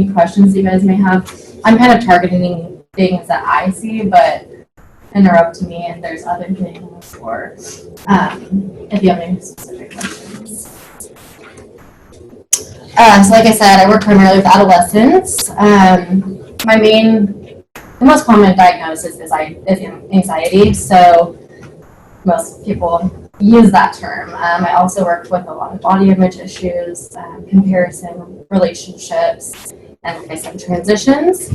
questions you guys may have. I'm kind of targeting things that I see, but interrupt to me if there's other things or if you have any specific questions. So like I said, I work primarily with adolescents. The most common diagnosis is anxiety, so most people use that term. I also work with a lot of body image issues, comparison, relationships, and like I said, transitions.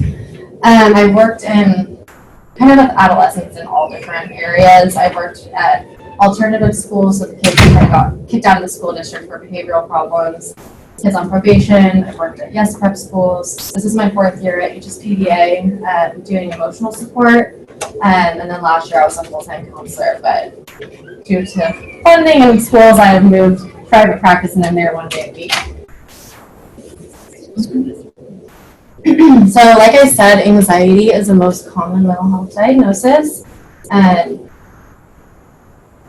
I worked in kind of with adolescents in all different areas. I worked at alternative schools, so the kids kind of got kicked out of the school district for behavioral problems. Kids on probation. I worked at Yes Prep schools. This is my 4th year at HSPDA doing emotional support. And then last year I was a full-time counselor, but due to funding and schools, I have moved private practice and I'm there 1 day a week. So like I said, anxiety is the most common mental health diagnosis, and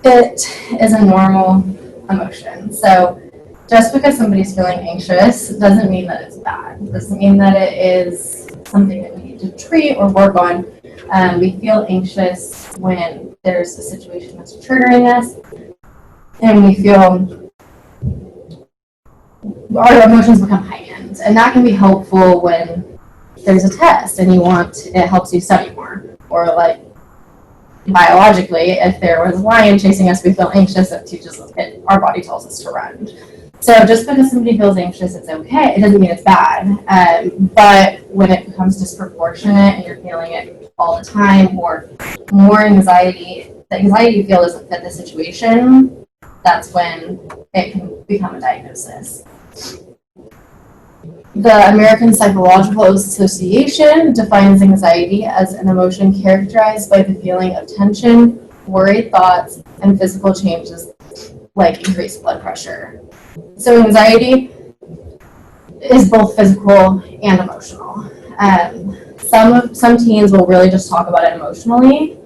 it is a normal emotion. So just because somebody's feeling anxious doesn't mean that it's bad. It doesn't mean that it is something that we need to treat or work on. We feel anxious when there's a situation that's triggering us, and we feel our emotions become heightened. And that can be helpful when there's a test and it helps you study more. Or like biologically, if there was a lion chasing us, we feel anxious, our body tells us to run. So just because somebody feels anxious, it's okay. It doesn't mean it's bad. But when it becomes disproportionate and you're feeling it all the time, or more anxiety, the anxiety you feel doesn't fit the situation, that's when it can become a diagnosis. The American Psychological Association defines anxiety as an emotion characterized by the feeling of tension, worried thoughts, and physical changes like increased blood pressure. So anxiety is both physical and emotional. Some teens will really just talk about it emotionally,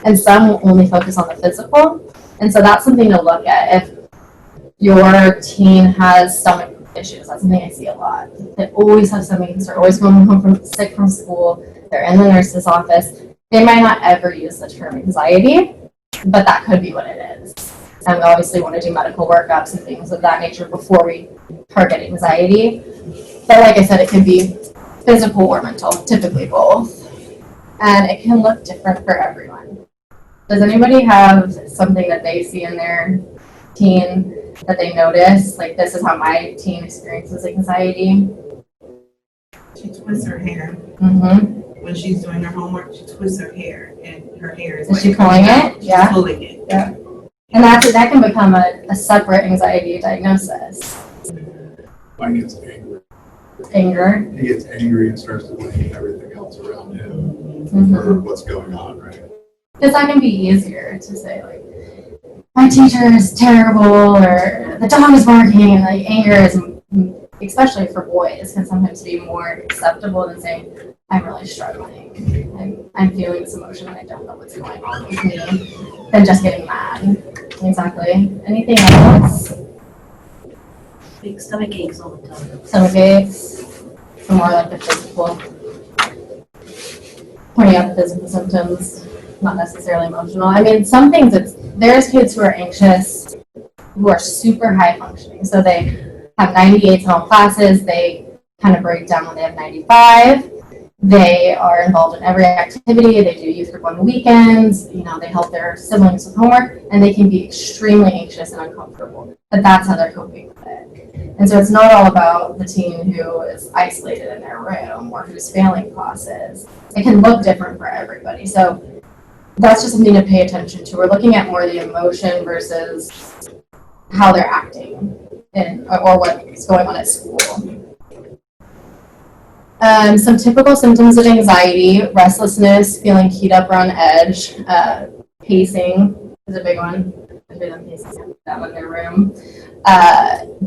and some will only focus on the physical. And so that's something to look at. If your teen has stomach issues, that's something I see a lot. They always have stomach issues, they're always coming home sick from school, they're in the nurse's office. They might not ever use the term anxiety, but that could be what it is. And we obviously want to do medical workups and things of that nature before we target anxiety. But like I said, it can be physical or mental, typically both. And it can look different for everyone. Does anybody have something that they see in their teen that they notice? Like, this is how my teen experiences anxiety. She twists her hair. Mm-hmm. When she's doing her homework, she twists her hair, and her hair is. Is she pulling it? She's Yeah. pulling it. Yeah. And that can become a separate anxiety diagnosis. Mine gets angry. Anger. He gets angry and starts to blame everything else around him Mm-hmm. for what's going on, right? Because that can be easier to say, like, my teacher is terrible, or the dog is barking, and like anger is, especially for boys, can sometimes be more acceptable than saying, I'm really struggling. I'm feeling this emotion and I don't know what's going on with me, than just getting mad. Exactly. Anything else? Big stomach aches all the time. Stomach aches, so more like the physical, pointing out the physical symptoms, not necessarily emotional. I mean, some things, there's kids who are anxious, who are super high functioning. So they have 98s in all classes, they kind of break down when they have 95. They are involved in every activity, they do youth group on the weekends, they help their siblings with homework, and they can be extremely anxious and uncomfortable. But that's how they're coping with it. And so it's not all about the teen who is isolated in their room or who's failing classes. It can look different for everybody. So that's just something to pay attention to. We're looking at more the emotion versus how they're acting or what's going on at school. Some typical symptoms of anxiety: restlessness, feeling keyed up or on edge, pacing is a big one. I hear them pacing down in their room.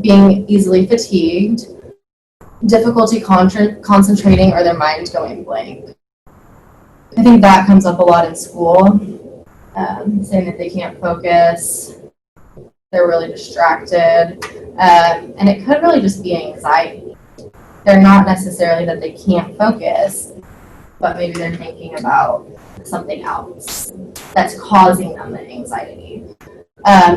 Being easily fatigued, difficulty concentrating or their mind going blank. I think that comes up a lot in school, saying that they can't focus, they're really distracted, and it could really just be anxiety. they're not necessarily that they can't focus, but maybe they're thinking about something else that's causing them the anxiety.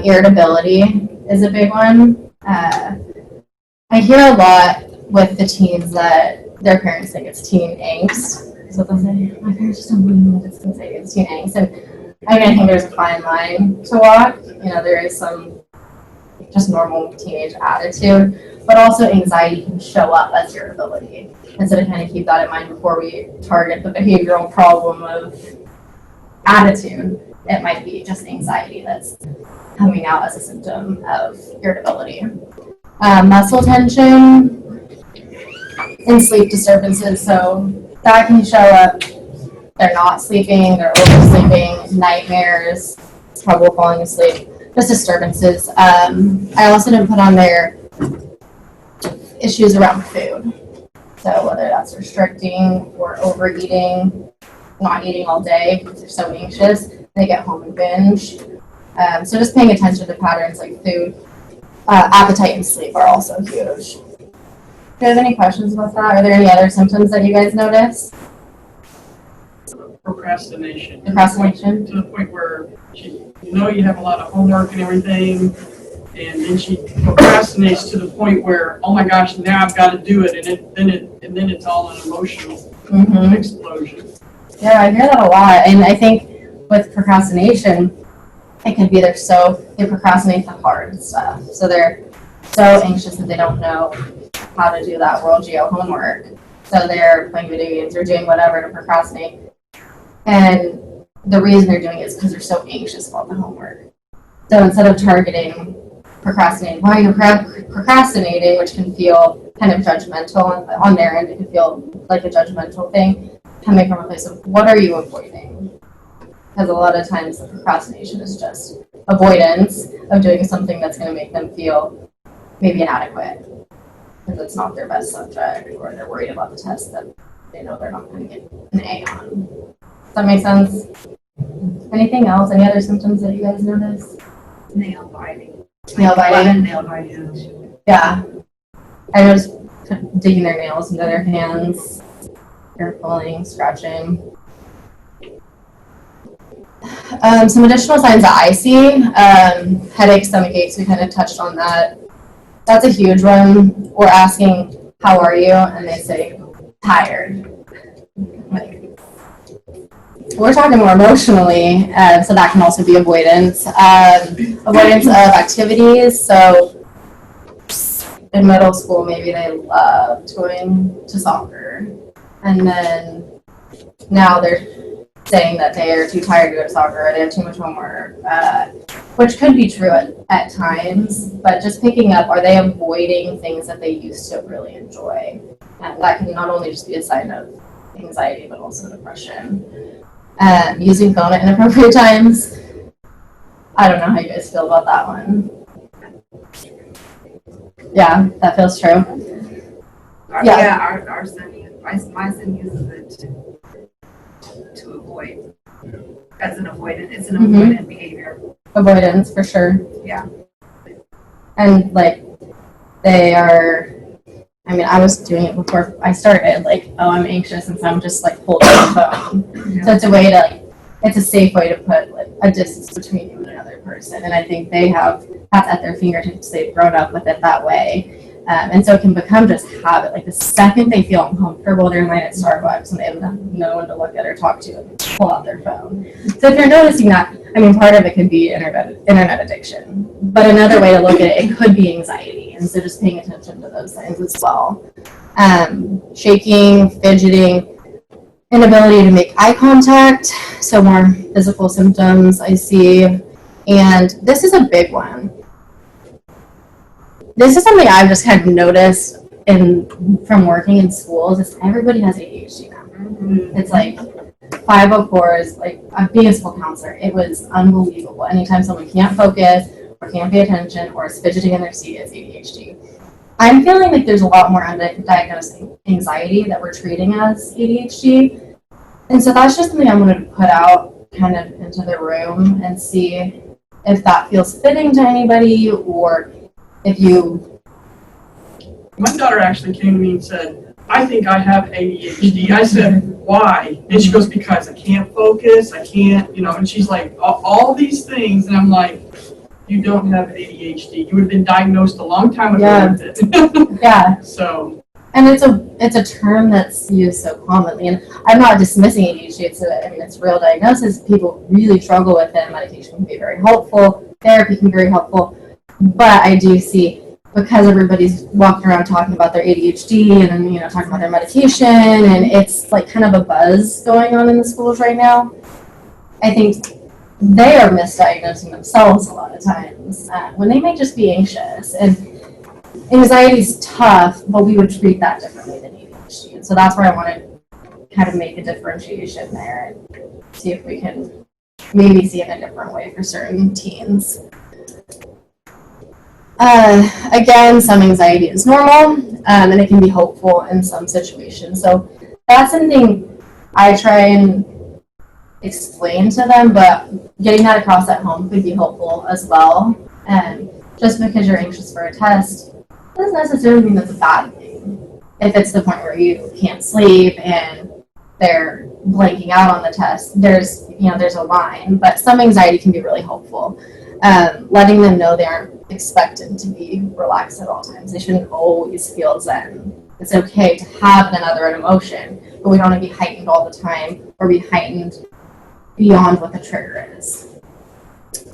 Irritability is a big one. I hear a lot with the teens that their parents think it's teen angst. So they'll say, my parents just don't believe that it's anxiety, it's teen angst. And I think there's a fine line to walk. There is some just normal teenage attitude, but also anxiety can show up as irritability. And so to kind of keep that in mind before we target the behavioral problem of attitude, it might be just anxiety that's coming out as a symptom of irritability. Muscle tension and sleep disturbances. So that can show up. They're not sleeping, they're oversleeping, nightmares, trouble falling asleep, just disturbances. I also didn't put on there issues around food. So whether that's restricting or overeating, not eating all day because they're so anxious, they get home and binge. So just paying attention to patterns like food, appetite, and sleep are also huge. Do you have any questions about that? Are there any other symptoms that you guys notice? Procrastination. Procrastination? To the point where you have a lot of homework and everything, and then she procrastinates to the point where, oh my gosh, now I've got to do it, and then it's all an emotional explosion. Yeah, I hear that a lot, and I think with procrastination, it could be they procrastinate the hard stuff. So they're so anxious that they don't know how to do that World Geo homework. So they're playing video games or doing whatever to procrastinate. And the reason they're doing it is because they're so anxious about the homework. So instead of targeting procrastinating, why are you procrastinating, which can feel kind of judgmental on their end, it can feel like a judgmental thing, coming from a place of what are you avoiding? Because a lot of times the procrastination is just avoidance of doing something that's going to make them feel maybe inadequate because it's not their best subject, or they're worried about the test that they know they're not going to get an A on. Does that make sense? Anything else? Any other symptoms that you guys notice? Nail biting. Nail biting? Nail biting. Yeah. I noticed digging their nails into their hands, hair pulling, scratching. Some additional signs that I see, headaches, stomach aches, we kind of touched on that. That's a huge one. We're asking, how are you? And they say, tired. Like, we're talking more emotionally, so that can also be avoidance. Avoidance of activities. So in middle school, maybe they loved going to soccer. And then now they're saying that they are too tired to go to soccer or they have too much homework, which could be true at times, but just picking up, are they avoiding things that they used to really enjoy? And that can not only just be a sign of anxiety, but also depression. Using phone at inappropriate times. I don't know how you guys feel about that one. Yeah, that feels true. Our son, my son uses it to avoid. As an avoidant, it's an avoidant behavior. Avoidance, for sure. Yeah. And like, I was doing it before I started, like, oh, I'm anxious, and so I'm just like holding the phone. Yeah. So it's a way to, it's a safe way to put like a distance between you and another person. And I think they have that's at their fingertips. They've grown up with it that way. And so it can become just habit. Like the second they feel uncomfortable, they're in line at Starbucks and they have no one to look at or talk to and pull out their phone. So if you're noticing that, part of it could be internet addiction. But another way to look at it could be anxiety. And so just paying attention to those signs as well. Shaking, fidgeting, inability to make eye contact. So more physical symptoms I see. And this is a big one. This is something I've just kind of noticed from working in schools is everybody has ADHD now. Mm-hmm. It's like 504s, like being a school counselor, it was unbelievable. Anytime someone can't focus or can't pay attention or is fidgeting in their seat, it's ADHD. I'm feeling like there's a lot more undiagnosed anxiety that we're treating as ADHD. And so that's just something I'm going to put out kind of into the room and see if that feels fitting to anybody or if you... My daughter actually came to me and said, I think I have ADHD. I said, why? And she goes, because I can't focus, I can't, and she's like, all these things. And I'm like, you don't have ADHD. You would have been diagnosed a long time ago with it. Yeah. So. And it's a term that's used so commonly. And I'm not dismissing ADHD. It's a real diagnosis. People really struggle with it. Medication can be very helpful. Therapy can be very helpful. But I do see, because everybody's walking around talking about their ADHD and talking about their medication, and it's like kind of a buzz going on in the schools right now. I think they are misdiagnosing themselves a lot of times when they may just be anxious. And anxiety is tough, but we would treat that differently than ADHD. And so that's where I want to kind of make a differentiation there and see if we can maybe see it in a different way for certain teens. Again, some anxiety is normal, and it can be hopeful in some situations. So that's something I try and explain to them, but getting that across at home could be helpful as well. And just because you're anxious for a test doesn't necessarily mean that's a bad thing. If it's the point where you can't sleep and they're blanking out on the test, there's a line, but some anxiety can be really helpful. Letting them know they aren't expected to be relaxed at all times. They shouldn't always feel zen. It's okay to have another emotion, but we don't want to be heightened all the time or be heightened beyond what the trigger is.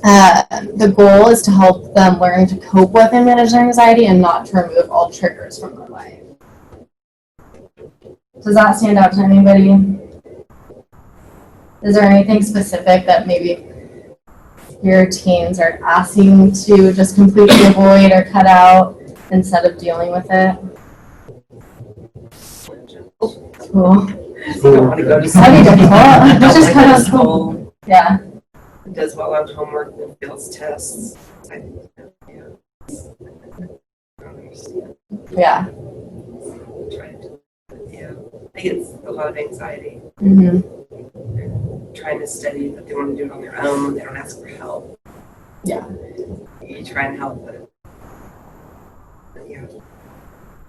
The goal is to help them learn to cope with and manage their anxiety and not to remove all triggers from their life. Does that stand out to anybody? Is there anything specific that maybe your teens are asking to just completely avoid or cut out instead of dealing with it? Cool. You don't want to go to school. That'd be difficult. Let's just cut out school. Yeah. Does well on homework and fails tests. Yeah. I think it's a lot of anxiety. Mm-hmm. They're trying to study, but they want to do it on their own. They don't ask for help. Yeah. You try and help, but yeah.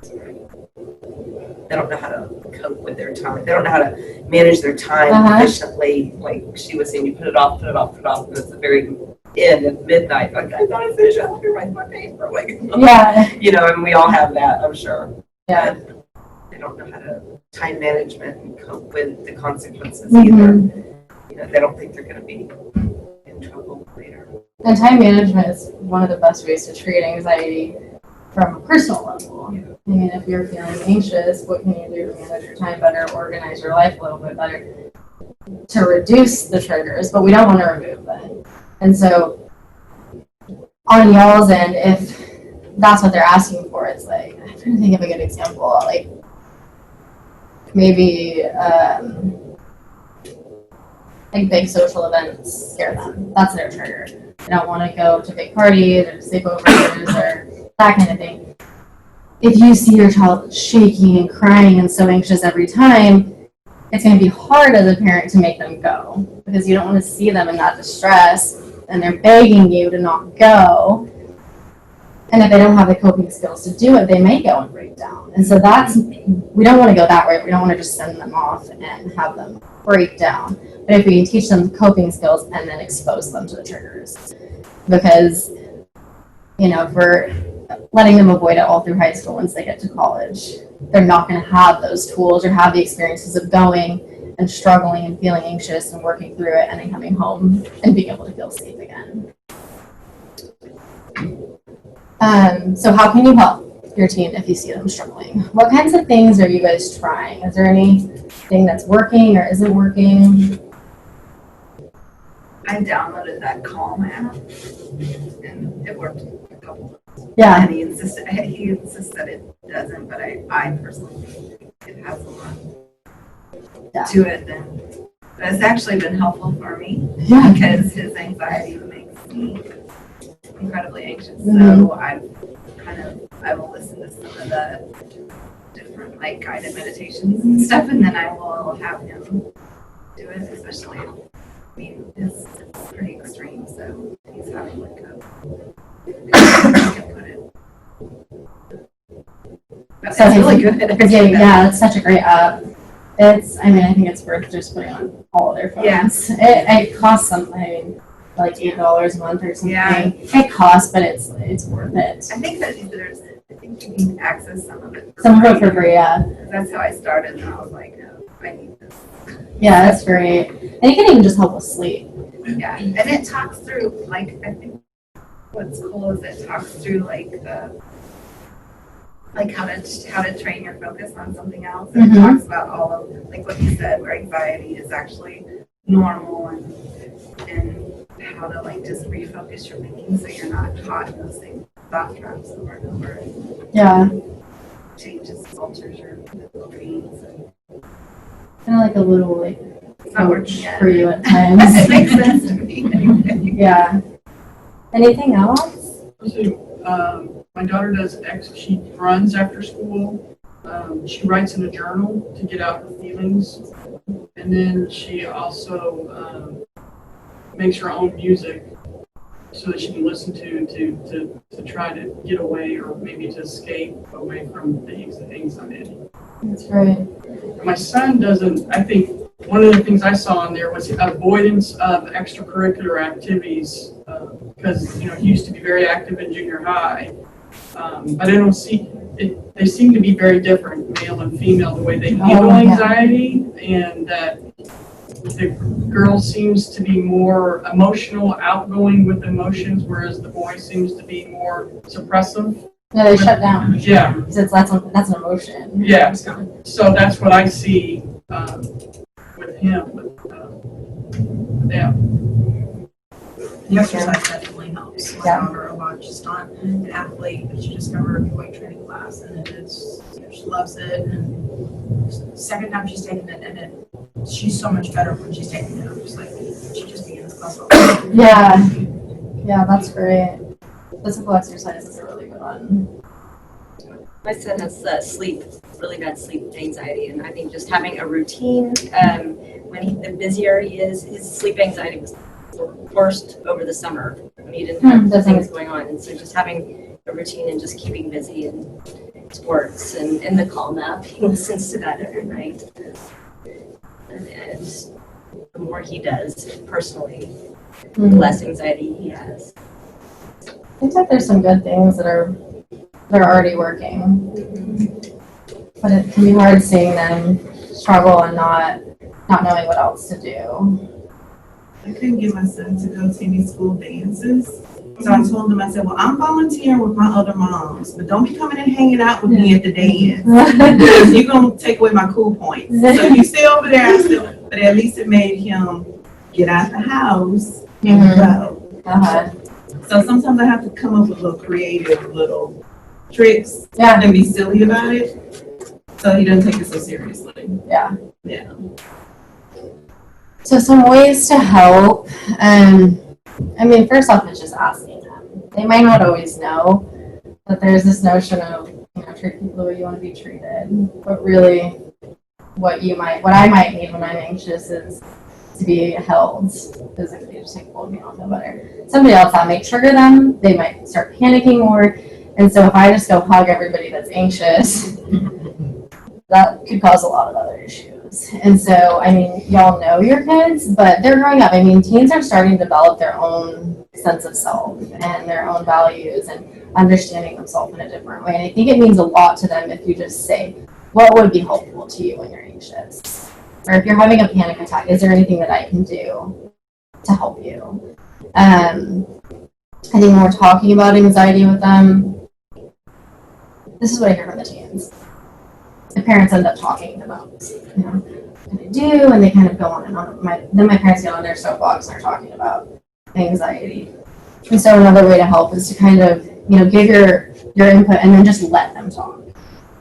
They don't know how to cope with their time. They don't know how to manage their time efficiently. Like she was saying, you put it off, and it's the very end at midnight. Like, I thought I finished, I have to write my paper. Like, yeah. And we all have that, I'm sure. Yeah. But they don't know how to time management and cope with the consequences either. They don't think they're going to be in trouble later. And time management is one of the best ways to treat anxiety from a personal level. I mean, if you're feeling anxious, what can you do to manage your time better, organize your life a little bit better to reduce the triggers, but we don't want to remove them. And so on y'all's end, if that's what they're asking for, it's like, I'm trying to think of a good example, like maybe like big social events scare them. That's their trigger. They don't want to go to big parties or sleepovers or that kind of thing. If you see your child shaking and crying and so anxious every time, it's going to be hard as a parent to make them go because you don't want to see them in that distress and they're begging you to not go. And if they don't have the coping skills to do it, they may go and break down. And so we don't want to go that way. We don't want to just send them off and have them break down. But if we can teach them coping skills and then expose them to the triggers. Because, if we're letting them avoid it all through high school once they get to college, they're not going to have those tools or have the experiences of going and struggling and feeling anxious and working through it and then coming home and being able to feel safe again. So how can you help your teen if you see them struggling? What kinds of things are you guys trying? Is there anything that's working or isn't working? I downloaded that Calm app and it worked a couple times. Yeah. And he insists that it doesn't, but I personally think it has a lot to it. But it's actually been helpful for me because his anxiety makes me incredibly anxious. So I will listen to some of the different guided meditations and stuff, and then I will have him do it, especially it's pretty extreme, so he's having I can put it. But It's So really good. yeah, it's such a great app. I think it's worth just putting on all of their phones. Yeah. It costs something, like $8 a month or something. Yeah. It costs, but it's worth it. I think you can access some of it. Some of it for free, yeah. That's how I started, and I was like, oh, I need this. Yeah, that's great. And it can even just help with sleep. Yeah, and it talks through, like, I think what's cool is it talks through, like how to train your focus on something else. And Mhm. it talks about all of, like what you said, where anxiety is actually normal, and how to, like, just refocus your thinking so you're not caught in those same thought traps over and over. Yeah. Changes, alters your routines. Kind of like a little, like, It's not working coach yet. for you at times. It makes sense to me anyway. Yeah. Anything else? My daughter she runs after school. She writes in a journal to get out her feelings. And then she also makes her own music so that she can listen to try to get away, or maybe to escape away from the anxiety. That's right. My son doesn't, I think one of the things I saw in there was avoidance of extracurricular activities, because, he used to be very active in junior high. But I don't see, they seem to be very different, male and female, the way they handle anxiety, and that the girl seems to be more emotional, outgoing with emotions, whereas the boy seems to be more suppressive. Yeah, they shut down. Yeah. Because that's an emotion. Yeah. So that's what I see with him. Yeah. The exercise definitely helps. My Yeah. daughter a lot. She's not an athlete, but she discovered a weight training class, and she loves it. And second time she's taken it, and she's so much better when she's taking it. I'm just like, she just begins to hustle. Yeah. Yeah, that's great. Physical exercise is a really good one. My son has really bad sleep anxiety, and I think just having a routine, the busier he is, his sleep anxiety was worst over the summer when he didn't have things going on. And so just having a routine and just keeping busy and sports and the calm nap, he listens to that every night. And the more he does personally, the less anxiety he has. I think that there's some good things that are already working, but it can be hard seeing them struggle and not knowing what else to do. I couldn't get my son to go to any school dances. So I told him, I said, well, I'm volunteering with my other moms, but don't be coming and hanging out with me at the dance. Because you're going to take away my cool points. So you stay over there. But at least it made him get out the house and go. So sometimes I have to come up with little creative little tricks and be silly about it. So he doesn't take it so seriously. Yeah. Yeah. So some ways to help, first off, it's just asking them. They might not always know, but there's this notion of, treat people the way you want to be treated. But really, what I might need when I'm anxious is to be held physically, just like, hold me, I'll feel better. Somebody else, that might trigger them. They might start panicking more. And so if I just go hug everybody that's anxious, that could cause a lot of other issues. And so, y'all know your kids, but they're growing up. Teens are starting to develop their own sense of self and their own values and understanding themselves in a different way. And I think it means a lot to them if you just say, what would be helpful to you when you're anxious? Or if you're having a panic attack, is there anything that I can do to help you? I think when we're talking about anxiety with them, this is what I hear from the teens. The parents end up talking about, what they do, and they kind of go on and on. Then my parents get on their soapbox and are talking about anxiety. And so another way to help is to kind of, give your input and then just let them talk.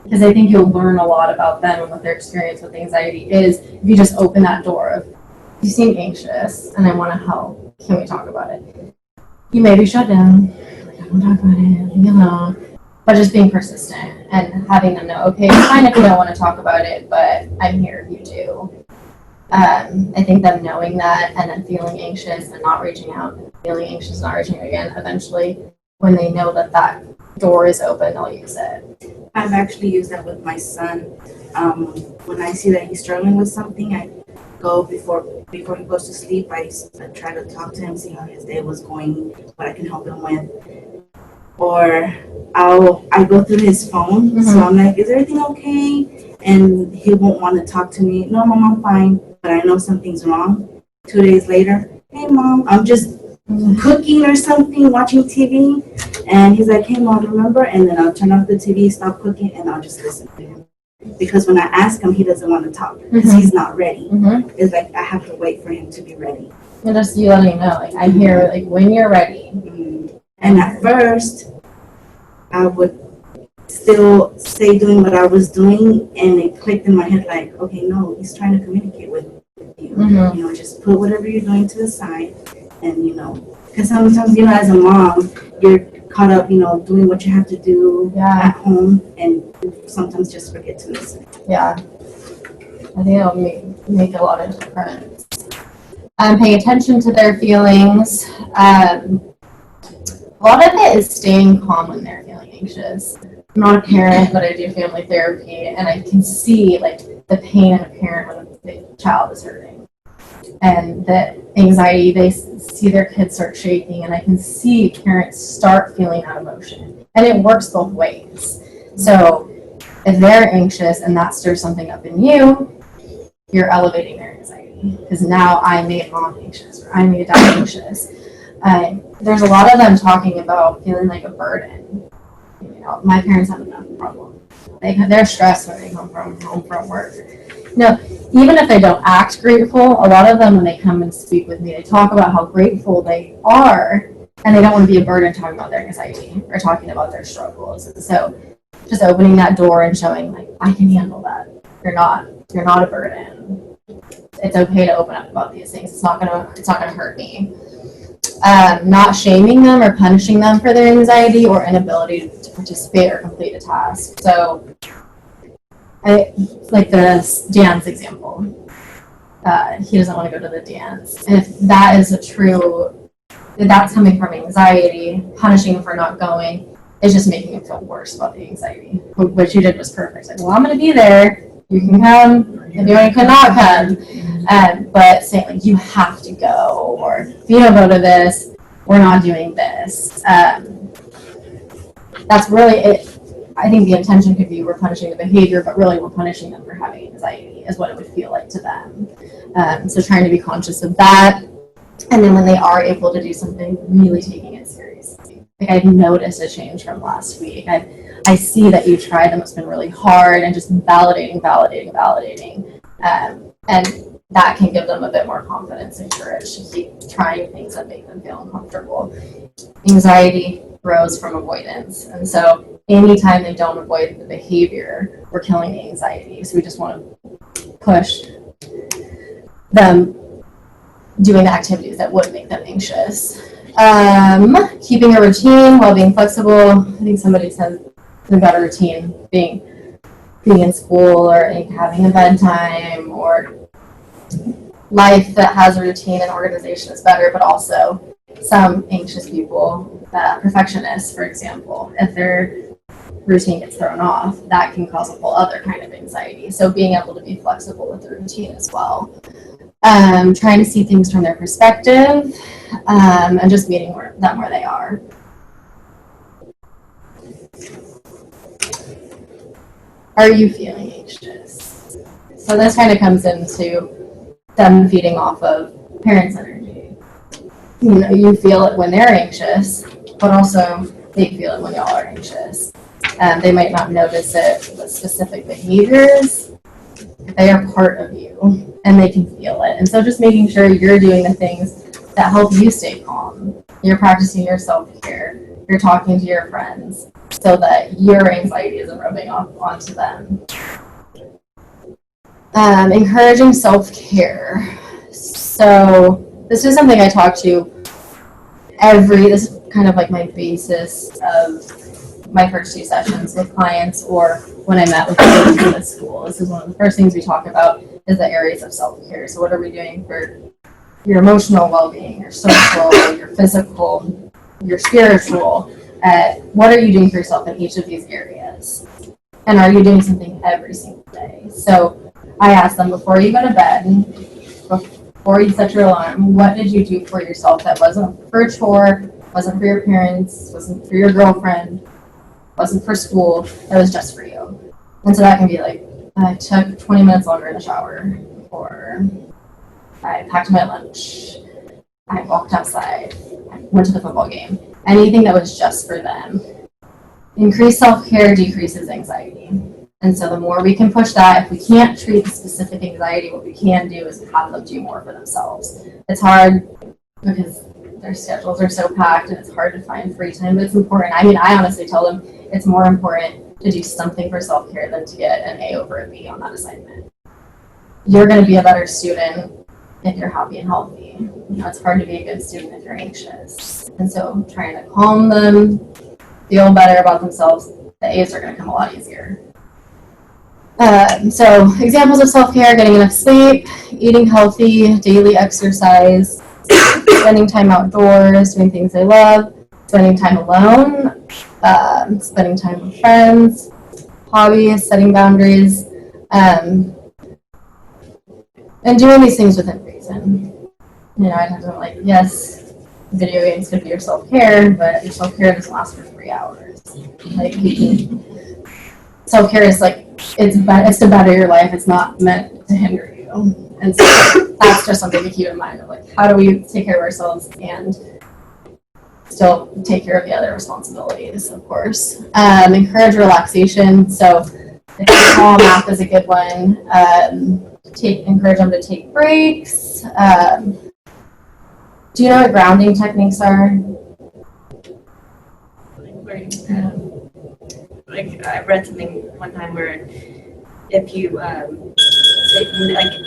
Because I think you'll learn a lot about them and what their experience with anxiety is if you just open that door of, you seem anxious and I want to help. Can we talk about it? You may be shut down. Like, I don't talk about it. Leave me alone. But just being persistent and having them know, okay, it's fine if you don't want to talk about it, but I'm here if you do. I think them knowing that and then feeling anxious and not reaching out, feeling anxious and not reaching out again, eventually when they know that that door is open, they'll use it. I've actually used that with my son. When I see that he's struggling with something, I go before he goes to sleep. I try to talk to him, see how his day was going, what I can help him with. Or I go through his phone, so I'm like, "Is everything okay?" And he won't want to talk to me. "No, Mom, I'm fine," but I know something's wrong. 2 days later, "Hey, Mom, I'm just cooking or something, watching TV," and he's like, "Hey, Mom, remember?" And then I'll turn off the TV, stop cooking, and I'll just listen to him. Because when I ask him, he doesn't want to talk because he's not ready. It's like I have to wait for him to be ready. And just you letting me know, like, I'm here, like, when you're ready. And at first, I would still stay doing what I was doing, and it clicked in my head like, okay, no, he's trying to communicate with you. You know, just put whatever you're doing to the side, and because sometimes, as a mom, you're caught up, doing what you have to do at home, and sometimes just forget to listen. Yeah. I think it'll make a lot of difference. Paying attention to their feelings. A lot of it is staying calm when they're feeling anxious. I'm not a parent, but I do family therapy, and I can see the pain in a parent when the child is hurting. And the anxiety, they see their kids start shaking, and I can see parents start feeling that emotion. And it works both ways. So if they're anxious and that stirs something up in you, you're elevating their anxiety. Because now I made mom anxious, or I made dad anxious. There's a lot of them talking about feeling like a burden. My parents have enough problem. They're stressed when they come home from work. Even if they don't act grateful, a lot of them, when they come and speak with me, they talk about how grateful they are, and they don't want to be a burden talking about their anxiety or talking about their struggles. So just opening that door and showing, I can handle that. You're not a burden. It's okay to open up about these things. It's not gonna hurt me. Not shaming them or punishing them for their anxiety or inability to participate or complete a task. So, like the dance example. He doesn't want to go to the dance. And if that is if that's coming from anxiety, punishing him for not going is just making him feel worse about the anxiety. What you did was perfect. Well, I'm going to be there. You can come. If you cannot come. But saying, you have to go, or if you don't go to this, we're not doing this. That's really it. I think the intention could be we're punishing the behavior, but really we're punishing them for having anxiety is what it would feel like to them. So trying to be conscious of that. And then when they are able to do something, really taking it seriously. I've noticed a change from last week. I see that you tried and it's been really hard, and just validating. And that can give them a bit more confidence and courage to keep trying things that make them feel uncomfortable. Anxiety grows from avoidance. And so anytime they don't avoid the behavior, we're killing the anxiety. So we just want to push them doing the activities that would make them anxious. Keeping a routine while being flexible. I think somebody said something about a routine being in school, or having a bedtime, or life that has a routine and organization is better, but also some anxious people, perfectionists, for example, if their routine gets thrown off, that can cause a whole other kind of anxiety. So being able to be flexible with the routine as well. Trying to see things from their perspective, and just meeting them where they are. Are you feeling anxious? So this kind of comes into them feeding off of parents' energy. You feel it when they're anxious, but also they feel it when y'all are anxious. They might not notice it with specific behaviors. They are part of you, and they can feel it. And so just making sure you're doing the things that help you stay calm. You're practicing your self-care. You're talking to your friends so that your anxiety isn't rubbing off onto them. Encouraging self-care. So this is something I talk to this is kind of like my basis of my first 2 sessions with clients, or when I met with students at school. This is one of the first things we talk about is the areas of self-care. So what are we doing for your emotional well-being, your social, your physical, your spiritual? at what are you doing for yourself in each of these areas? And are you doing something every single day? So I asked them, before you go to bed, before you set your alarm, what did you do for yourself that wasn't for a chore, wasn't for your parents, wasn't for your girlfriend, wasn't for school, that was just for you? And so that can be like, I took 20 minutes longer in the shower, or I packed my lunch, I walked outside, I went to the football game. Anything that was just for them. Increased self-care decreases anxiety. And so the more we can push that, if we can't treat the specific anxiety, what we can do is have them do more for themselves. It's hard because their schedules are so packed and it's hard to find free time, but it's important. I mean, I honestly tell them it's more important to do something for self-care than to get an A over a B on that assignment. You're going to be a better student if you're happy and healthy. You know, it's hard to be a good student if you're anxious. And so trying to calm them, feel better about themselves, the A's are going to come a lot easier. So examples of self-care: getting enough sleep, eating healthy, daily exercise, spending time outdoors, doing things they love, spending time alone, spending time with friends, hobbies, setting boundaries, and doing these things within reason. You know, I have to like, yes, video games could be your self-care, but your self-care doesn't last for 3 hours. Like, self-care is like, it's to better your life. It's not meant to hinder you. And so that's just something to keep in mind of like, how do we take care of ourselves and still take care of the other responsibilities, of course. Encourage relaxation. So calm math is a good one. Encourage them to take breaks. Do you know what grounding techniques are? Like I read something one time where if you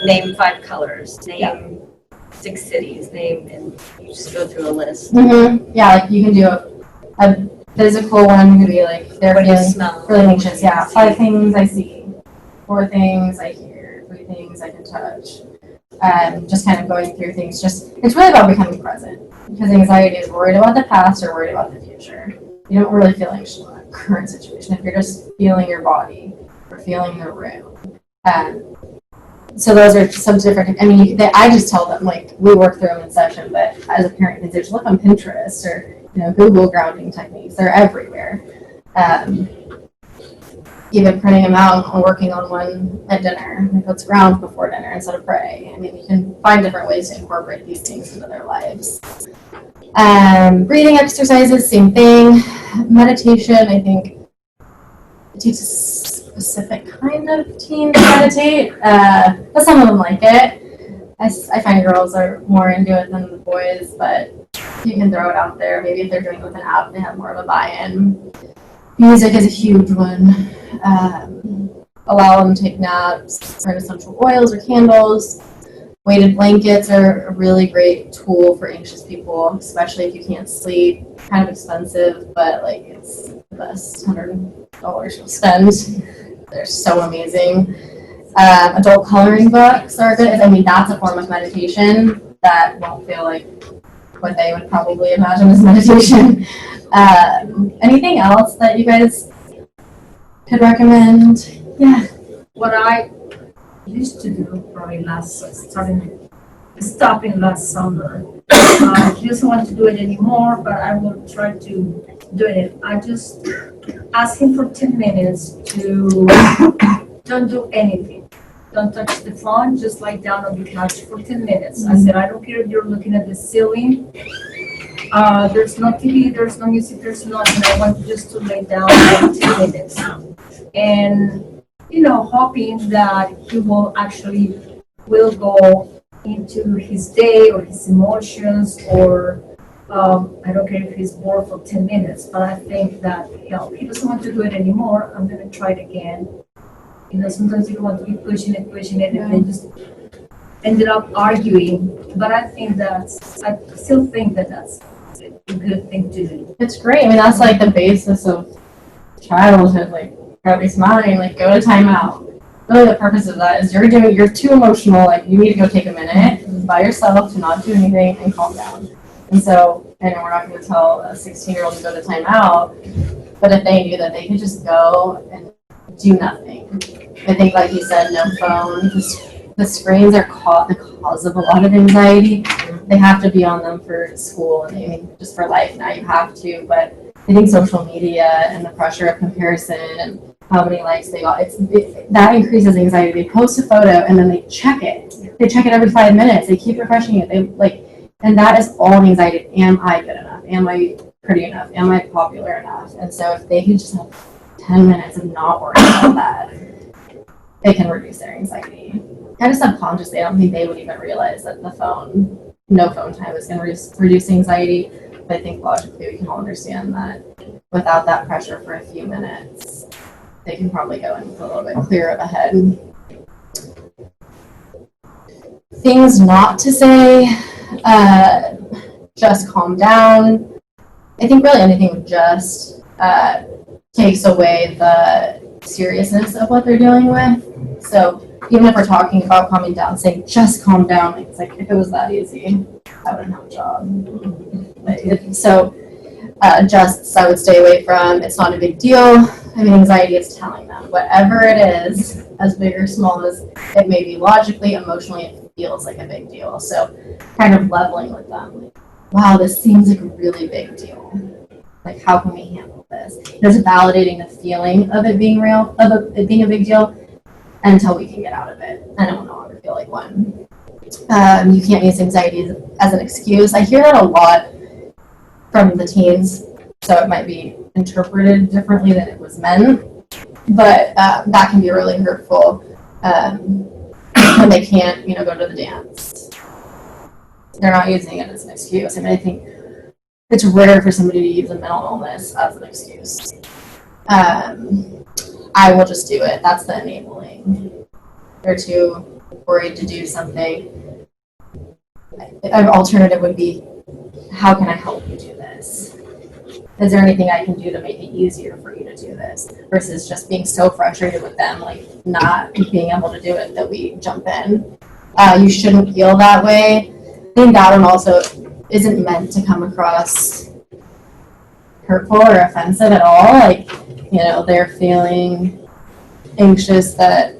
name 5 colors, name 6 cities, and you just go through a list. Mm-hmm. Yeah, like you can do a physical one, could be like they're feeling really anxious. Yeah, 5 things I see, 4 things I hear, 3 things I can touch. Just kind of going through things. It's really about becoming present, because anxiety is worried about the past or worried about the future. You don't really feel anxious about the current situation if you're just feeling your body or feeling the room. So those are some different. I mean, I just tell them like we work through them in session, but as a parent, you can just look on Pinterest or Google grounding techniques. They're everywhere. Even printing them out and working on one at dinner. Like, let's ground before dinner instead of pray. I mean, you can find different ways to incorporate these things into their lives. Breathing exercises, same thing. Meditation, I think it takes a specific kind of teen to meditate, but some of them like it. I find girls are more into it than the boys, but you can throw it out there. Maybe if they're doing it with an app, they have more of a buy-in. Music is a huge one. Allow them to take naps, burn essential oils or candles. Weighted blankets are a really great tool for anxious people, especially if you can't sleep. Kind of expensive, but like it's the best $100 you'll spend. They're so amazing. Adult coloring books are good. I mean, that's a form of meditation that won't feel like what they would probably imagine as meditation. Anything else that you guys could recommend? Yeah. What I used to do probably stopping last summer. He doesn't want to do it anymore, but I will try to do it. I just ask him for 10 minutes to don't do anything. Don't touch the phone, just lie down on the couch for 10 minutes. I said, I don't care if you're looking at the ceiling. There's no TV, there's no music, there's nothing. I want you just to lay down for 10 minutes. And hoping that he will go into his day or his emotions, or I don't care if he's bored for 10 minutes, but I think that he doesn't want to do it anymore. I'm going to try it again. Sometimes you want to be pushing it, and then just ended up arguing. But I still think that that's a good thing to do. It's great. I mean, that's like the basis of childhood, like, or at least mine, like go to timeout. Really the purpose of that is you're too emotional, like you need to go take a minute by yourself to not do anything and calm down. And so, I know we're not going to tell a 16-year-old to go to timeout, but if they knew that they could just go and do nothing. I think, like you said, no phone. The screens are the cause of a lot of anxiety. They have to be on them for school, and I mean, just for life now you have to, but I think social media and the pressure of comparison and how many likes they got, that increases anxiety. They post a photo and then they check it. They check it every 5 minutes. They keep refreshing it. And that is all anxiety. Am I good enough? Am I pretty enough? Am I popular enough? And so if they could just have 10 minutes of not worrying about that, they can reduce their anxiety. Kind of subconsciously, I don't think they would even realize that no phone time is going to reduce anxiety. But I think logically we can all understand that without that pressure for a few minutes, they can probably go in with a little bit clearer of a head. Things not to say, just calm down. I think really anything with just takes away the seriousness of what they're dealing with. So even if we're talking about calming down, saying just calm down, it's like if it was that easy, I wouldn't have a job. So I would stay away from. It's not a big deal. I mean, anxiety is telling them whatever it is, as big or small as it may be, logically, emotionally, it feels like a big deal. So kind of leveling with them, like, wow, this seems like a really big deal. Like, how can we handle this? There's validating the feeling of it being real, of it being a big deal, until we can get out of it. And it will no longer feel like one. You can't use anxiety as an excuse. I hear that a lot from the teens, so it might be interpreted differently than it was meant. But that can be really hurtful when they can't, go to the dance. They're not using it as an excuse. I mean, I think it's rare for somebody to use a mental illness as an excuse. I will just do it. That's the enabling. They're too worried to do something. An alternative would be, how can I help you do this? Is there anything I can do to make it easier for you to do this? Versus just being so frustrated with them, like not being able to do it, that we jump in. You shouldn't feel that way. I think that one also isn't meant to come across hurtful or offensive at all. Like, they're feeling anxious that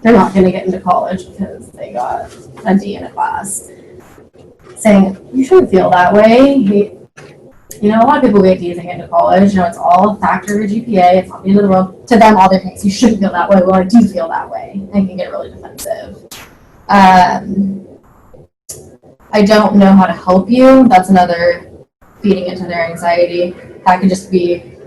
they're not going to get into college because they got a D in a class. Saying, you shouldn't feel that way. A lot of people get D's and get into college. It's all a factor of your GPA. It's not the end of the world. To them, all their things, you shouldn't feel that way. Well, I do feel that way. And can get really defensive. I don't know how to help you. That's another feeding into their anxiety. That could just be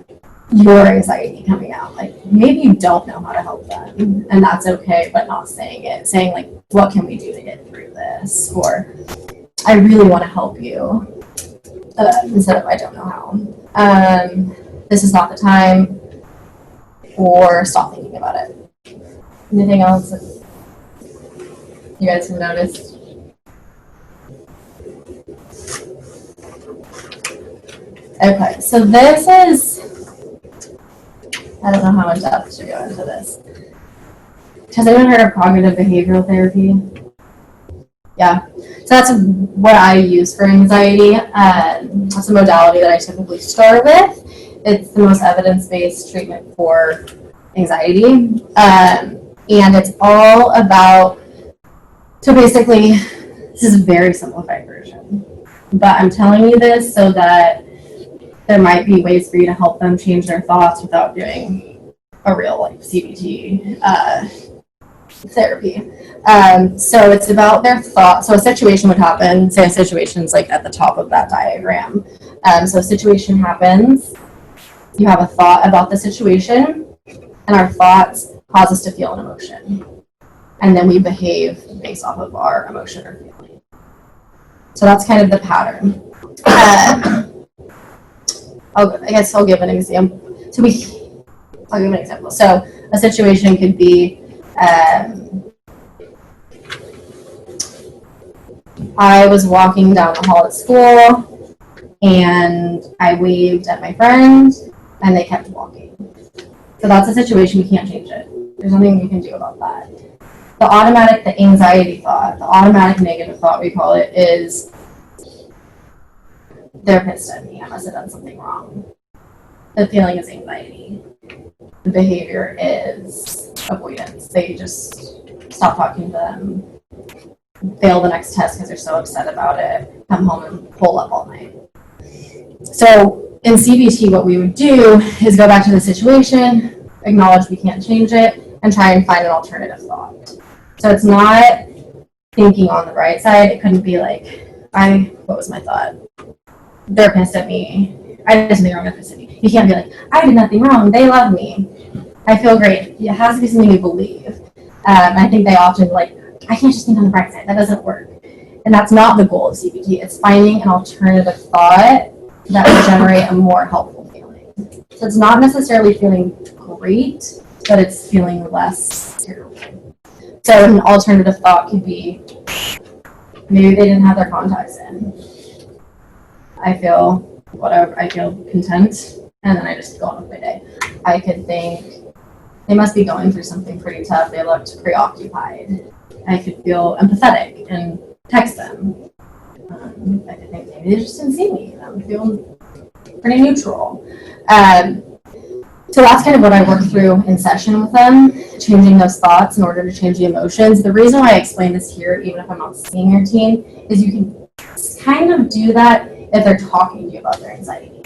your anxiety coming out. Like, maybe you don't know how to help them, and that's okay, but not saying it. Saying, like, what can we do to get through this? Or, I really want to help you. Instead of, I don't know how. This is not the time. Or stop thinking about it. Anything else that you guys have noticed? Okay, so this is, I don't know how much depth to go into this. Has anyone heard of cognitive behavioral therapy? Yeah, so that's what I use for anxiety. That's a modality that I typically start with. It's the most evidence-based treatment for anxiety. And it's all about, so basically, this is a very simplified version. But I'm telling you this so that there might be ways for you to help them change their thoughts without doing a real CBT therapy. So it's about their thoughts. So a situation would happen, say a situation's like at the top of that diagram. So a situation happens, you have a thought about the situation, and our thoughts cause us to feel an emotion. And then we behave based off of our emotion or feeling. So that's kind of the pattern. I guess I'll give an example. I'll give an example. So a situation could be, I was walking down the hall at school and I waved at my friend and they kept walking. So that's a situation, we can't change it. There's nothing we can do about that. The anxiety thought, the automatic negative thought we call it, is they're pissed at me. I must have done something wrong. The feeling is anxiety. The behavior is avoidance. They just stop talking to them, fail the next test because they're so upset about it, come home and pull up all night. So in CBT, what we would do is go back to the situation, acknowledge we can't change it, and try and find an alternative thought. So it's not thinking on the right side. It couldn't be like, what was my thought? They're pissed at me. I did something wrong, they're pissed at me. You can't be like, I did nothing wrong, they love me. I feel great. It has to be something you believe. I think they often like, I can't just think on the bright side. That doesn't work. And that's not the goal of CBT. It's finding an alternative thought that will generate a more helpful feeling. So it's not necessarily feeling great, but it's feeling less terrible. So an alternative thought could be, maybe they didn't have their contacts in. I feel whatever, I feel content, and then I just go on with my day. I could think, they must be going through something pretty tough. They looked preoccupied. I could feel empathetic and text them. I could think maybe they just didn't see me. I'm feeling pretty neutral. So that's kind of what I work through in session with them, changing those thoughts in order to change the emotions. The reason why I explain this here, even if I'm not seeing your teen, is you can kind of do that if they're talking to you about their anxiety.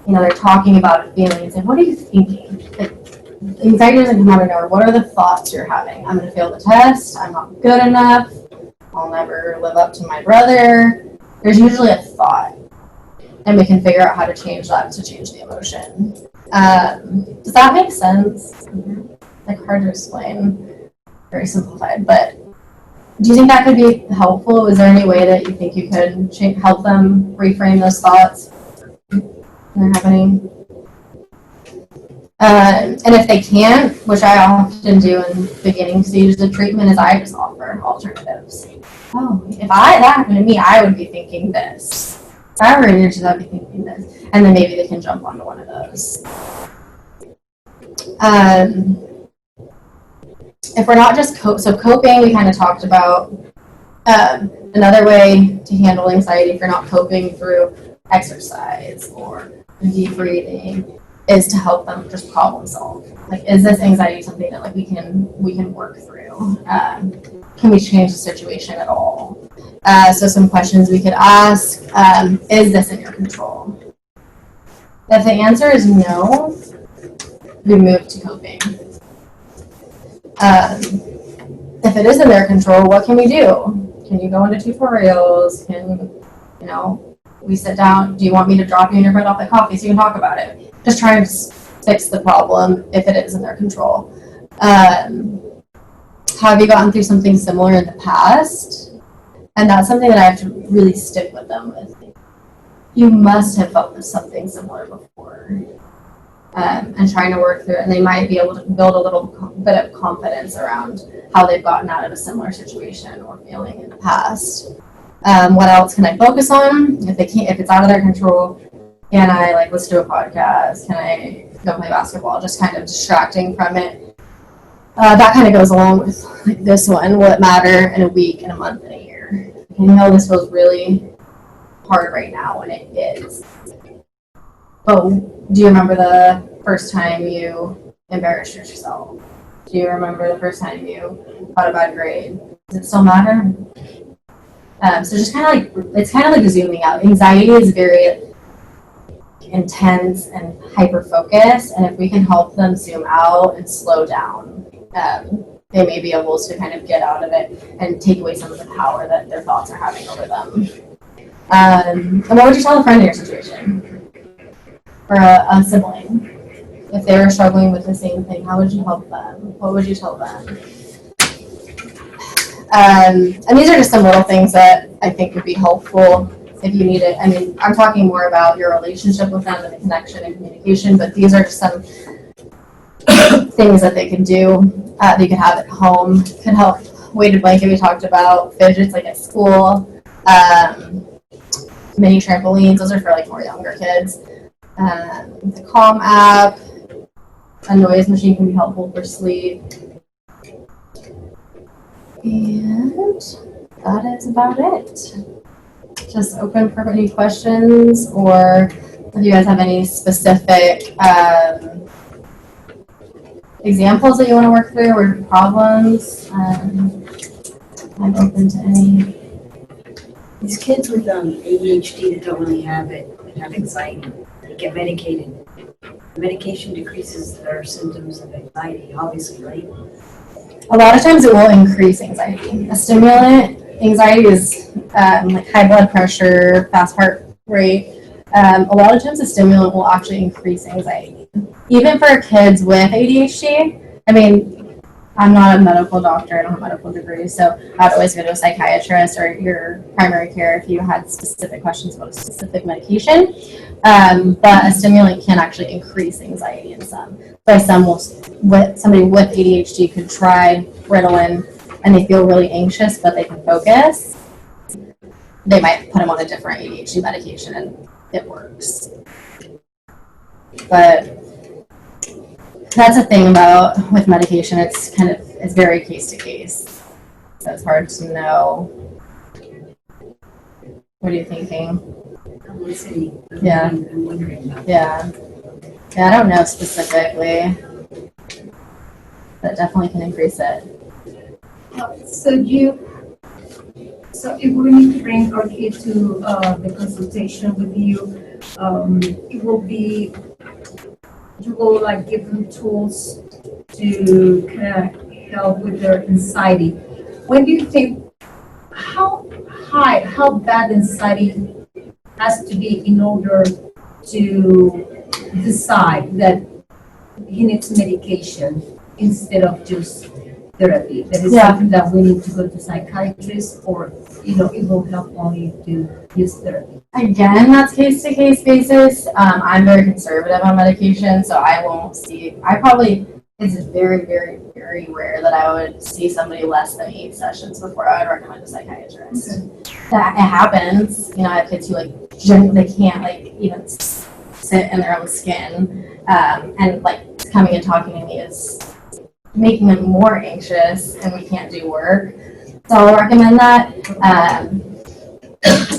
You know, they're talking about a feeling and saying, what are you thinking? Like, anxiety doesn't come out of nowhere. What are the thoughts you're having? I'm going to fail the test. I'm not good enough. I'll never live up to my brother. There's usually a thought. And we can figure out how to change that to change the emotion. Does that make sense? Mm-hmm. Like, hard to explain. Very simplified. But do you think that could be helpful? Is there any way that you think you could help them reframe those thoughts when they're happening? And if they can't, which I often do in beginning stages of treatment, is I just offer alternatives. Oh, if that happened to me, I would be thinking this. If I were in your shoes, I'd be thinking this. And then maybe they can jump onto one of those. If we're not just so coping, we kind of talked about. Another way to handle anxiety if you're not coping through exercise or deep breathing is to help them just problem solve. Like, is this anxiety something that like we can work through? Can we change the situation at all? So some questions we could ask, is this in your control? If the answer is no, we move to coping. If it is in their control, what can we do? Can you go into tutorials? Can, we sit down, do you want me to drop you in your bed off at coffee so you can talk about it? Just try and fix the problem if it is in their control. Have you gotten through something similar in the past? And that's something that I have to really stick with them with. You must have felt something similar before. And trying to work through it. And they might be able to build a little bit of confidence around how they've gotten out of a similar situation or feeling in the past. What else can I focus on? If it's out of their control, can I listen to a podcast? Can I go play basketball? Just kind of distracting from it. That kind of goes along with this one. Will it matter in a week, in a month, in a year? I know this feels really hard right now, and it is. But do you remember the first time you embarrassed yourself? Do you remember the first time you got a bad grade? Does it still matter? So just it's kind of like zooming out. Anxiety is very intense and hyper-focused, and if we can help them zoom out and slow down, they may be able to kind of get out of it and take away some of the power that their thoughts are having over them. And what would you tell a friend in your situation? Or a sibling? If they were struggling with the same thing, how would you help them? What would you tell them? And these are just some little things that I think would be helpful if you need it. I mean, I'm talking more about your relationship with them and the connection and communication, but these are just some things that they can do. They could have at home. Could help. Weighted blanket we talked about. Fidgets at school. Mini trampolines. Those are for more younger kids. The Calm app. A noise machine can be helpful for sleep. And that is about it. just open for any questions, or if you guys have any specific examples that you want to work through or problems. I'm open to any. These kids with ADHD that don't really have it, that have anxiety, they get medicated. The medication decreases their symptoms of anxiety, obviously, right? A lot of times it will increase anxiety. A stimulant, anxiety is like high blood pressure, fast heart rate. A lot of times a stimulant will actually increase anxiety. Even for kids with ADHD, I mean, I'm not a medical doctor, I don't have a medical degree, so I'd always go to a psychiatrist or your primary care if you had specific questions about a specific medication. But a stimulant can actually increase anxiety in some. Like somebody with ADHD could try Ritalin and they feel really anxious, but they can focus. They might put them on a different ADHD medication and it works. But that's the thing with medication. It's very case to case. So it's hard to know. What are you thinking? I'm listening. Yeah. I'm wondering about Yeah. Yeah, I don't know specifically. That definitely can increase it. So if we need to bring our kid to the consultation with you, it will be, you will like give them tools to kind of help with their anxiety. When do you think, how bad anxiety has to be in order to decide that he needs medication instead of just therapy? That is something that we need to go to psychiatrists, or it will help only to use therapy. Again, that's case to case basis. I'm very conservative on medication, so it's very, very, very rare that I would see somebody less than 8 sessions before I would recommend a psychiatrist. Okay. That it happens. I have kids who they can't even sit in their own skin, and coming and talking to me is making them more anxious, and we can't do work. So I'll recommend that.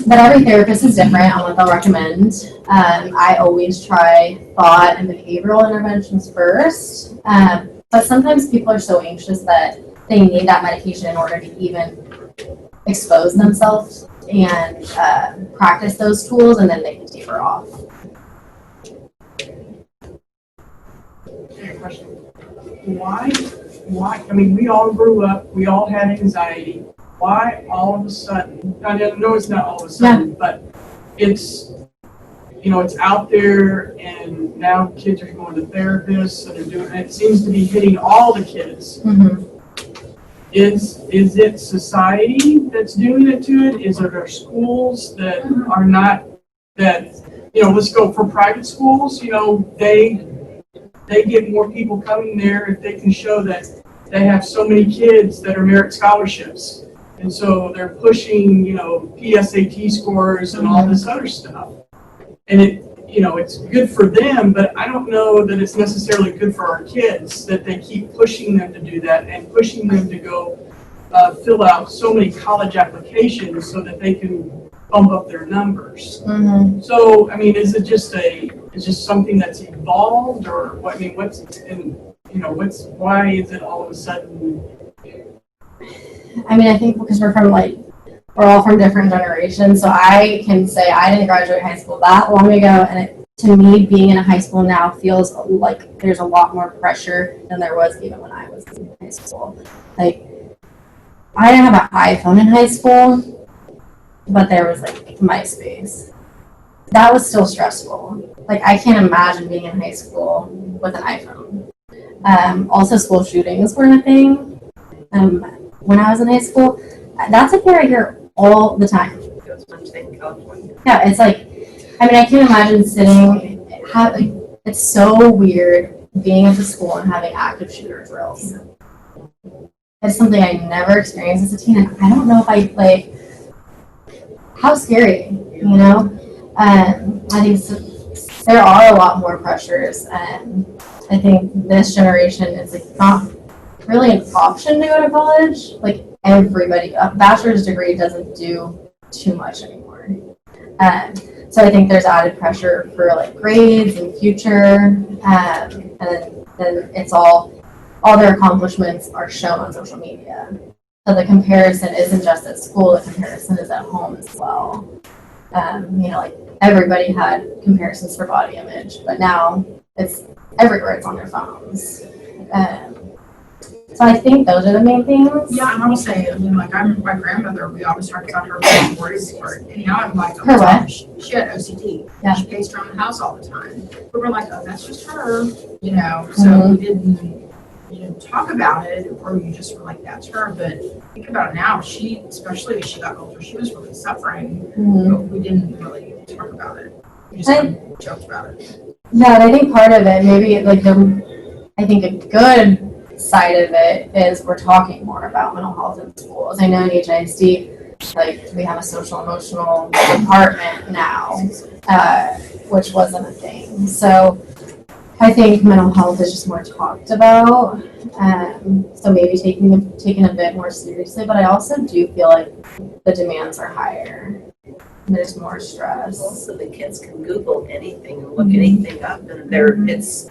But every therapist is different on what they'll recommend. I always try thought and behavioral interventions first. But sometimes people are so anxious that they need that medication in order to even expose themselves and practice those tools, and then they can taper off. Question. Why, I mean, we all grew up, we all had anxiety. Why all of a sudden, I know it's not all of a sudden, but it's, it's out there, and now kids are going to therapists, and they're doing it. It seems to be hitting all the kids. Mm-hmm. Is it society that's doing it to it? Is it our schools that are not, that, let's go for private schools, they get more people coming there if they can show that they have so many kids that are merit scholarships. And so they're pushing, PSAT scores and all this other stuff. And it's good for them, but I don't know that it's necessarily good for our kids that they keep pushing them to do that and pushing them to go fill out so many college applications so that they can bump up their numbers. Mm-hmm. So, I mean, is it just something that's evolved, or what? I mean, why is it all of a sudden? I mean, I think because we're all from different generations, so I can say I didn't graduate high school that long ago, and to me, being in a high school now feels like there's a lot more pressure than there was even when I was in high school. I didn't have an iPhone in high school, but there was MySpace. That was still stressful. I can't imagine being in high school with an iPhone. Also, school shootings were a thing. When I was in high school, that's a thing I hear all the time. Yeah, it's I can't imagine it's so weird being at the school and having active shooter drills. It's something I never experienced as a teen, and I don't know if how scary, I think there are a lot more pressures, and I think this generation is not really an option to go to college. Everybody, a bachelor's degree doesn't do too much anymore. So I think there's added pressure for like grades and future, and then it's all their accomplishments are shown on social media. So the comparison isn't just at school, the comparison is at home as well. Like everybody had comparisons for body image, but now it's everywhere, it's on their phones. So I think those are the main things. Yeah, and I will say, I mean, like, I'm my grandmother, we always talked about her being worried for it. And now I'm like, oh, Her what? She had OCD. Yeah. She paced around the house all the time. But we're like, oh, that's just her, so we didn't talk about it, or you just were like, that's her. But think about it now, especially as she got older, she was really suffering, but we didn't really talk about it. We just kind of joked about it. Yeah, and I think part of it, maybe like I think a good side of it is we're talking more about mental health in schools. I know in HISD, like we have a social emotional department now, which wasn't a thing. So I think mental health is just more talked about. So maybe taken a bit more seriously, but I also do feel like the demands are higher. There's more stress. Also, the kids can Google anything and look anything up, and it's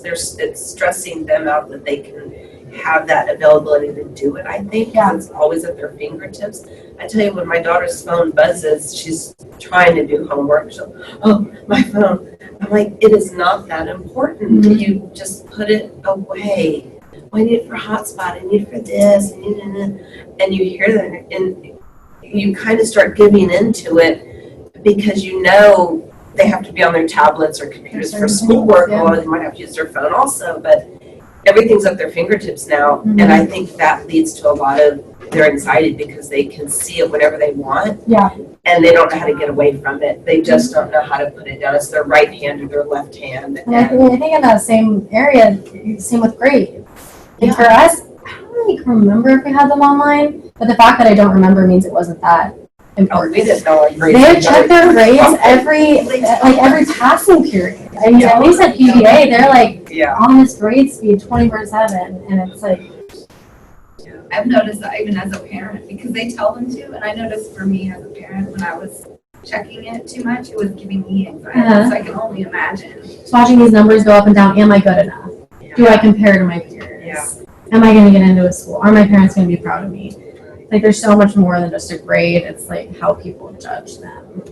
stressing them out that they can have that availability to do it. I think it's always at their fingertips. I tell you, when my daughter's phone buzzes, she's trying to do homework. She'll, oh, my phone. I'm like, it is not that important. You just put it away. I need it for hotspot. I need it for this. And you hear that, and you kind of start giving into it because they have to be on their tablets or computers for schoolwork, or they might have to use their phone also, but everything's at their fingertips now, and I think that leads to a lot of their anxiety because they can see it whenever they want, and they don't know how to get away from it. They just don't know how to put it down. It's their right hand or their left hand. And I think in that same area, same with grades. Like for us, I don't really remember if we had them online, but the fact that I don't remember means it wasn't that important. We didn't know our grades. They check their grades every passing period. I mean, at least at PBA, they're like on this grade speed 24/7, and it's like. I've noticed that even as a parent, because they tell them to, and I noticed for me as a parent, when I was checking it too much, it was giving me anxiety, so I can only imagine. Just watching these numbers go up and down, am I good enough? Do I compare to my peers? Am I going to get into a school? Are my parents going to be proud of me? Like, there's so much more than just a grade. It's like how people judge them.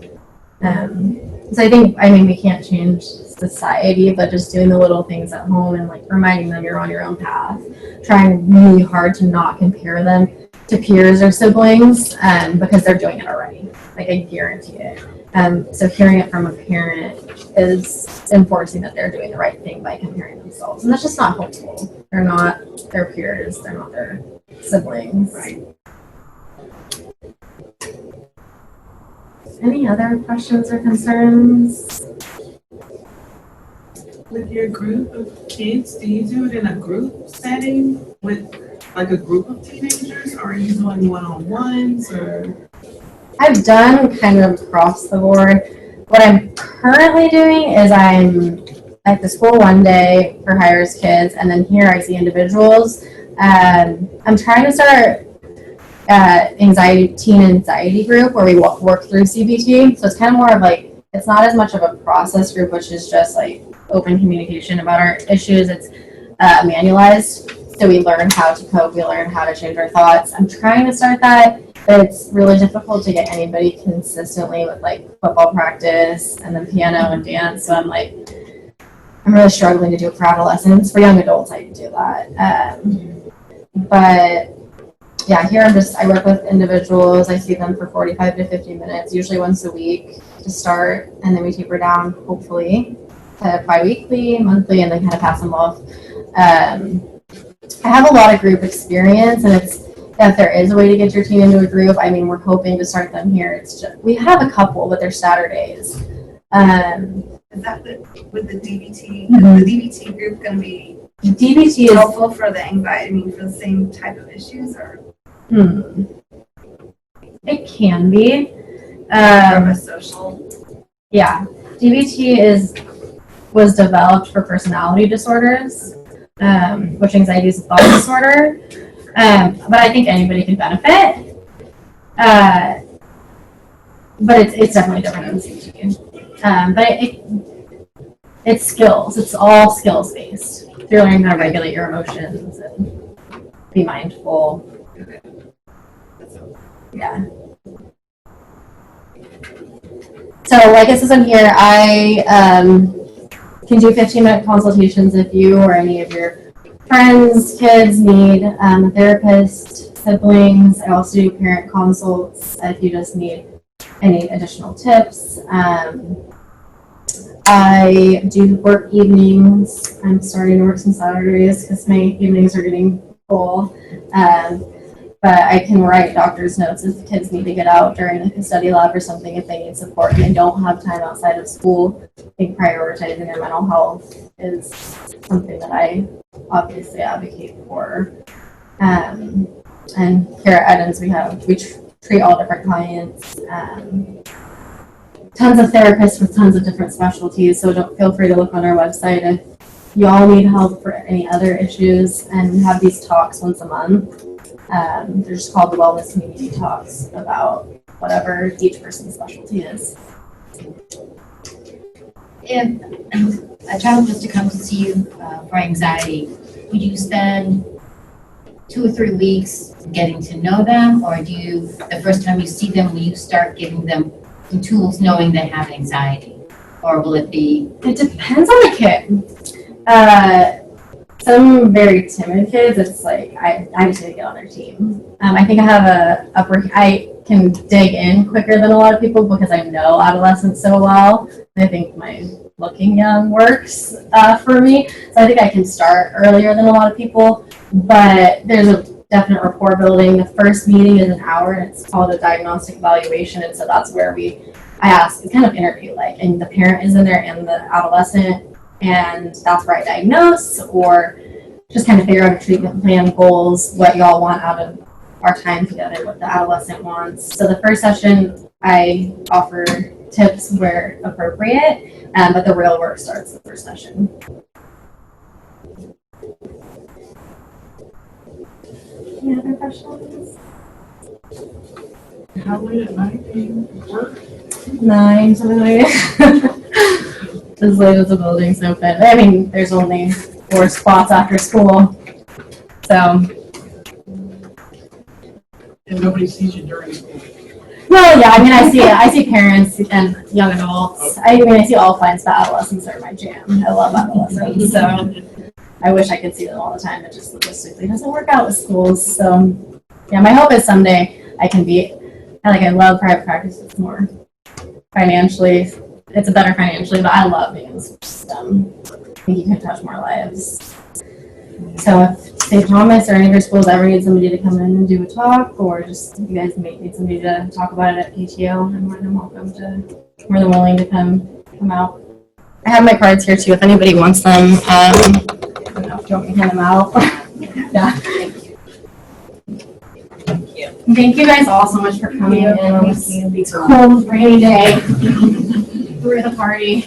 So I think, we can't change society, but just doing the little things at home and like reminding them you're on your own path, trying really hard to not compare them to peers or siblings, because they're doing it already. Like, I guarantee it. So hearing it from a parent is enforcing that they're doing the right thing by comparing themselves. And that's just not helpful. They're not their peers. They're not their siblings. Right. Any other questions or concerns? With your group of kids, do you do it in a group setting with like a group of teenagers, or are you doing one-on-ones, or? I've done kind of across the board. What I'm currently doing is I'm at the school one day for hires kids, and then here I see individuals. I'm trying to start teen anxiety group where we work through CBT. So it's kind of more of like, it's not as much of a process group, which is just like open communication about our issues. It's manualized. So we learn how to cope, we learn how to change our thoughts. I'm trying to start that, but it's really difficult to get anybody consistently with like football practice and then piano and dance. So I'm really struggling to do it for adolescents. For young adults, I can do that. But yeah, here I work with individuals. I see them for 45 to 50 minutes, usually once a week to start, and then we taper down, hopefully, to bi-weekly, monthly, and then kind of pass them off. I have a lot of group experience, and if there is a way to get your team into a group, we're hoping to start them here. It's just, we have a couple, but they're Saturdays. Is that with the DBT? Is the DBT group going to be DBT helpful for the anxiety, for the same type of issues, or? It can be. From a social? Yeah. DBT was developed for personality disorders, which anxiety is a thought disorder. But I think anybody can benefit. but it's definitely different than CT. But it's skills. It's all skills based. You're learning how to regulate your emotions and be mindful. Yeah. So like it says in here, I can do 15-minute consultations if you or any of your friends, kids need a therapist, siblings. I also do parent consults if you just need any additional tips. I do work evenings. I'm starting to work some Saturdays because my evenings are getting full. But I can write doctor's notes if kids need to get out during a study lab or something if they need support and they don't have time outside of school. I think prioritizing their mental health is something that I obviously advocate for. And here at Edens, we treat all different clients. Tons of therapists with tons of different specialties, so don't feel free to look on our website if you all need help for any other issues. And we have these talks once a month. They're just called the Wellness Community Talks about whatever each person's specialty is. If a child was to come to see you for anxiety, would you spend 2 or 3 weeks getting to know them, or do you, the first time you see them, will you start giving them some tools knowing they have anxiety? Or will it be? It depends on the kid. Some very timid kids, it's like, I just need to get on their team. I think I have I can dig in quicker than a lot of people because I know adolescents so well. I think my looking young works for me. So I think I can start earlier than a lot of people, but there's a definite rapport building. The first meeting is an hour and it's called a diagnostic evaluation. And so that's where I ask, it's kind of interview like, and the parent is in there and the adolescent. And that's where I diagnose or just kind of figure out a treatment plan, goals, what y'all want out of our time together, what the adolescent wants. So the first session, I offer tips where appropriate, but the real work starts the first session. Any other questions? How late at night do you work? 9, something like that. As late as the building's open. I mean, there's only 4 spots after school. So. And nobody sees you during school? Well, yeah, I mean, I see parents and young adults. I see all kinds, but adolescents are my jam. I love adolescents. So I wish I could see them all the time. It just logistically doesn't work out with schools. So yeah, my hope is someday I can be, I love private practice. It's more financially, it's better financially, but I love being in the school system. I think you can touch more lives. So if St. Thomas or any of your schools ever need somebody to come in and do a talk, or just if you guys need somebody to talk about it at PTO, I'm more than willing to come out. I have my cards here too if anybody wants them. I don't know if you want me to hand them out. Yeah. Thank you. Thank you guys all so much for coming in on this cold, rainy day. We're at the party.